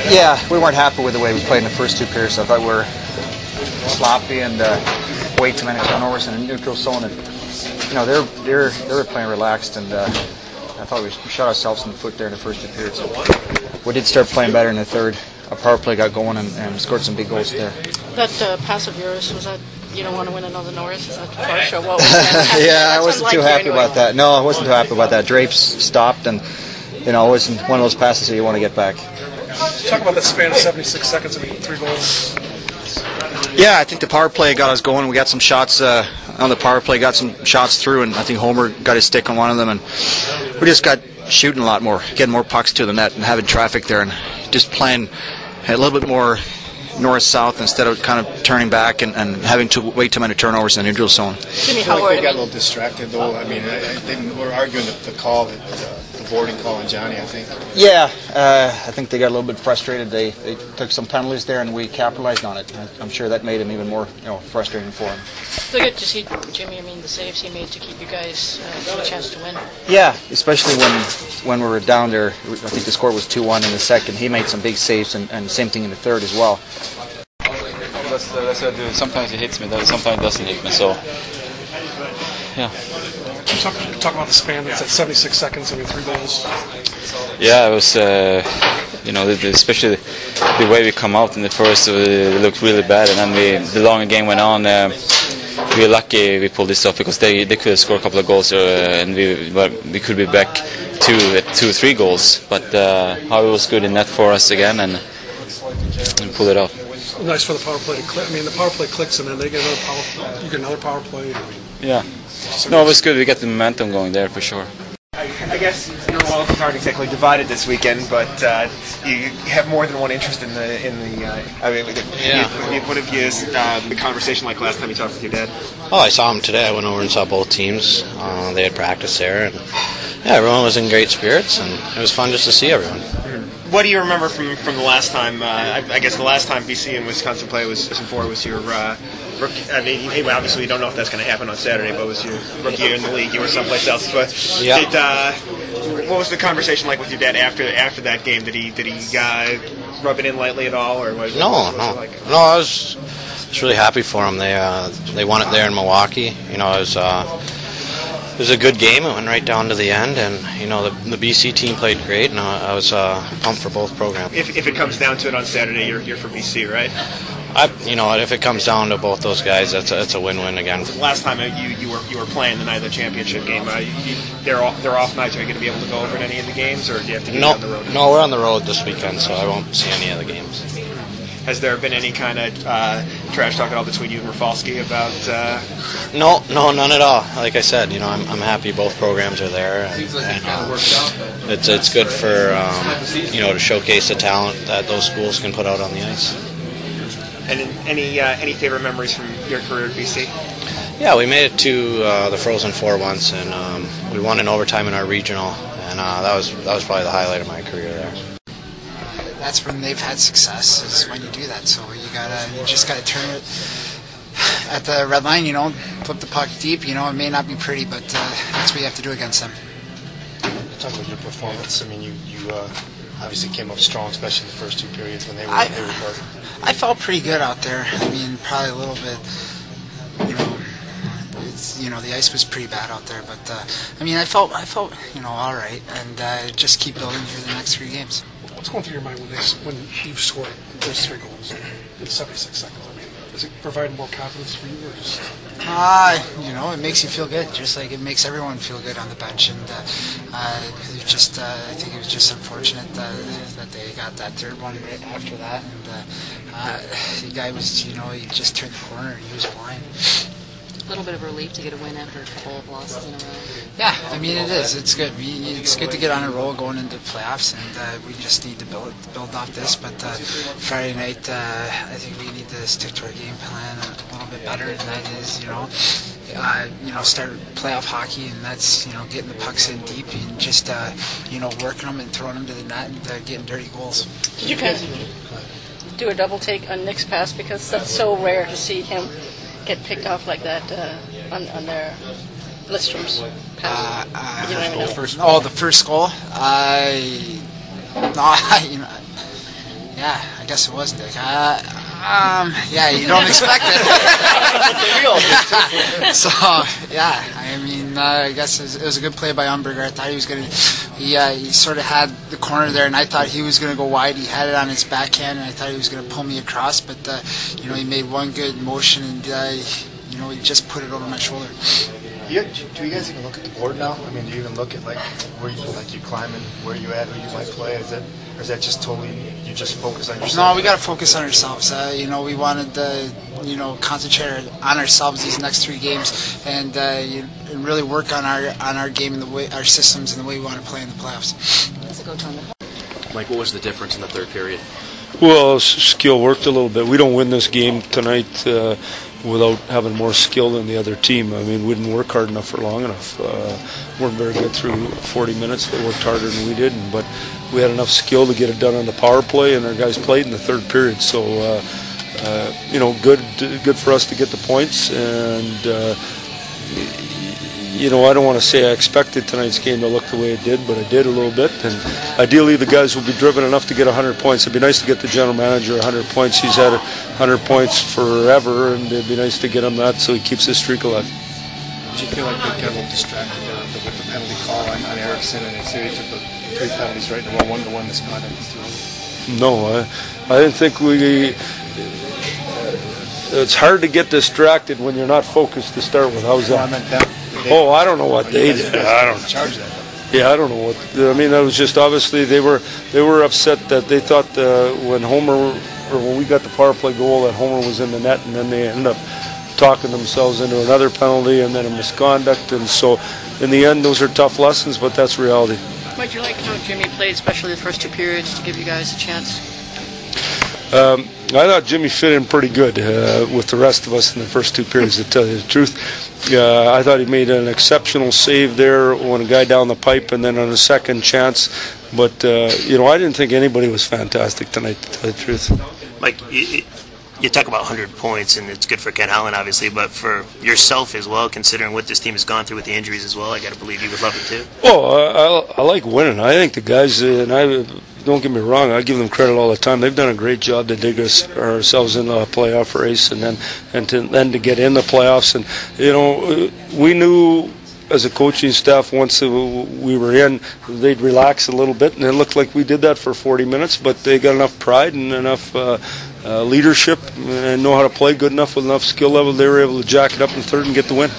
Yeah, we weren't happy with the way we played in the first two periods. I thought we were sloppy and way too many turnovers in a neutral zone. And, you know, they were playing relaxed, and I thought we shot ourselves in the foot there in the first two periods. So we did start playing better in the third. Our power play got going and scored some big goals there. That pass of yours, was that you don't want to win another Norris? Is that harsh or what was that? Yeah, I wasn't too happy about that. No, I wasn't too happy about that. Drapes stopped, and you know, it wasn't one of those passes that you want to get back. Talk about that span of 76 seconds and 3 goals. Yeah, I think the power play got us going. We got some shots on the power play, got some shots through, and I think Homer got his stick on one of them, and we just got shooting a lot more, getting more pucks to the net and having traffic there, and just playing a little bit more north-south instead of kind of turning back and having to way too many turnovers in the neutral zone. Jimmy, I feel like they got a little distracted, though. I mean, we're arguing the call, the boarding call on Johnny, I think. Yeah, I think they got a little bit frustrated. They took some penalties there, and we capitalized on it. I'm sure that made him even more frustrating for him. So good to see Jimmy. I mean, the saves he made to keep you guys a chance to win. Yeah, especially when we were down there. I think the score was 2-1 in the second. He made some big saves, and same thing in the third as well. That's what I do. Sometimes it hits me, sometimes it doesn't hit me. So, yeah. Talk about the span. That's at 76 seconds. 3 goals. Yeah, it was. Especially the way we come out in the first, it looked really bad, and then the longer game went on. We were lucky we pulled this off because they could have scored a couple of goals, and we could be back 2-3 goals. But Harvey was good in net for us again, and pulled it off. Nice for the power play to click. I mean, the power play clicks, and then they get another power. You get another power play. Yeah. No, it was good. We got the momentum going there for sure. I guess your loyalties aren't exactly divided this weekend, but you have more than one interest in the. I mean, what have you the conversation like last time you talked with your dad? Oh, I saw him today. I went over and saw both teams. They had practice there, and yeah, everyone was in great spirits, and it was fun just to see everyone. What do you remember from the last time? I guess the last time BC and Wisconsin play was your rookie. I mean, obviously we don't know if that's going to happen on Saturday, but it was your rookie year in the league. You were someplace else. But what was the conversation like with your dad after that game? Did he rub it in lightly at all, or was No. I was really happy for them. They won it there in Milwaukee. You know, it was a good game. It went right down to the end, and you know the BC team played great, and I was pumped for both programs. If it comes down to it on Saturday, you're for BC, right? If it comes down to both those guys, it's a win-win again. Last time you were playing the night of the championship game, they're off nights. Are you going to be able to go over to any of the games, or do you have to get on the road? No, we're on the road this weekend, so I won't see any of the games. Has there been any kind of trash talk at all between you and Rafalski about? No, none at all. Like I said, you know, I'm happy both programs are there, and it's good for to showcase the talent that those schools can put out on the ice. And any favorite memories from your career at BC? Yeah, we made it to the Frozen Four once, and we won in overtime in our regional, and that was probably the highlight of my career there. That's when they've had success, is when you do that. So you just gotta turn it at the red line, flip the puck deep. It may not be pretty, but that's what you have to do against them. Talk about your performance. I mean, you obviously came up strong, especially in the first 2 periods when they were buzzing. I felt pretty good out there. I mean, probably a little bit, the ice was pretty bad out there, but I felt all right, and just keep building through the next 3 games. What's going through your mind when you've scored those 3 goals in 76 seconds? I mean, does it provide more confidence for you, or just? It makes you feel good, just like it makes everyone feel good on the bench, and I think it was just unfortunate that they got that third one right after that, and the guy was, he just turned the corner and he was blind. A little bit of relief to get a win after a couple of losses in a row. Yeah, I mean it is. It's good. It's good to get on a roll going into the playoffs, and we just need to build off this. But Friday night, I think we need to stick to our game plan a little bit better, and that is, start playoff hockey, and that's getting the pucks in deep and just working them and throwing them to the net and getting dirty goals. Did you guys do a double take on Nick's pass, because that's so rare to see him get picked off like that on their Lidstrom's pass? The first goal. Yeah, I guess it was Dick. Yeah, you don't expect it. So, yeah, I mean, I guess it was a good play by Umberger. I thought he was going to, he sort of had the corner there, and I thought he was going to go wide. He had it on his backhand, and I thought he was going to pull me across, but, you know, he made one good motion, and, you know, he just put it over my shoulder. Do you guys even look at the board now? I mean, do you even look at like where you climbing, where you at, who you might play? Or is that just totally you just focus on yourself? No, we got to focus on ourselves. You know, we wanted to, you know, concentrate on ourselves these next 3 games, and really work on our game and the way our systems and the way we want to play in the playoffs. Mike, what was the difference in the third period? Well, skill worked a little bit. We don't win this game tonight without having more skill than the other team. I mean, we didn't work hard enough for long enough. Weren't very good through 40 minutes. They worked harder than we did, but we had enough skill to get it done on the power play, and our guys played in the third period. So, you know, good for us to get the points. And you know, I don't want to say I expected tonight's game to look the way it did, but it did a little bit. And ideally, the guys will be driven enough to get 100 points. It'd be nice to get the general manager 100 points. He's had 100 points forever, and it'd be nice to get him that so he keeps his streak alive. Did you feel like they got a little distracted with the penalty call on Eriksson, and they took the 3 penalties right in a row, one to win the spot? No, I didn't think we. It's hard to get distracted when you're not focused to start with. How's that? Oh, I don't know what they did. I don't charge that. Yeah, I don't know what. I mean, that was just obviously they were upset that they thought when we got the power play goal that Homer was in the net, and then they ended up talking themselves into another penalty and then a misconduct, and so in the end those are tough lessons, but that's reality. Mike, you like how Jimmy played, especially the first 2 periods, to give you guys a chance? I thought Jimmy fit in pretty good with the rest of us in the first 2 periods, to tell you the truth. I thought he made an exceptional save there when a guy down the pipe, and then on a second chance. But, you know, I didn't think anybody was fantastic tonight, to tell you the truth. Mike, you talk about 100 points, and it's good for Ken Holland, obviously, but for yourself as well, considering what this team has gone through with the injuries as well, I got to believe you would love it too. Oh, I like winning. I think the guys, don't get me wrong, I give them credit all the time. They've done a great job to dig ourselves into a playoff race, and then to get in the playoffs. And you know, we knew as a coaching staff once we were in, they'd relax a little bit, and it looked like we did that for 40 minutes. But they got enough pride and enough leadership and know how to play good enough with enough skill level. They were able to jack it up in the third and get the win.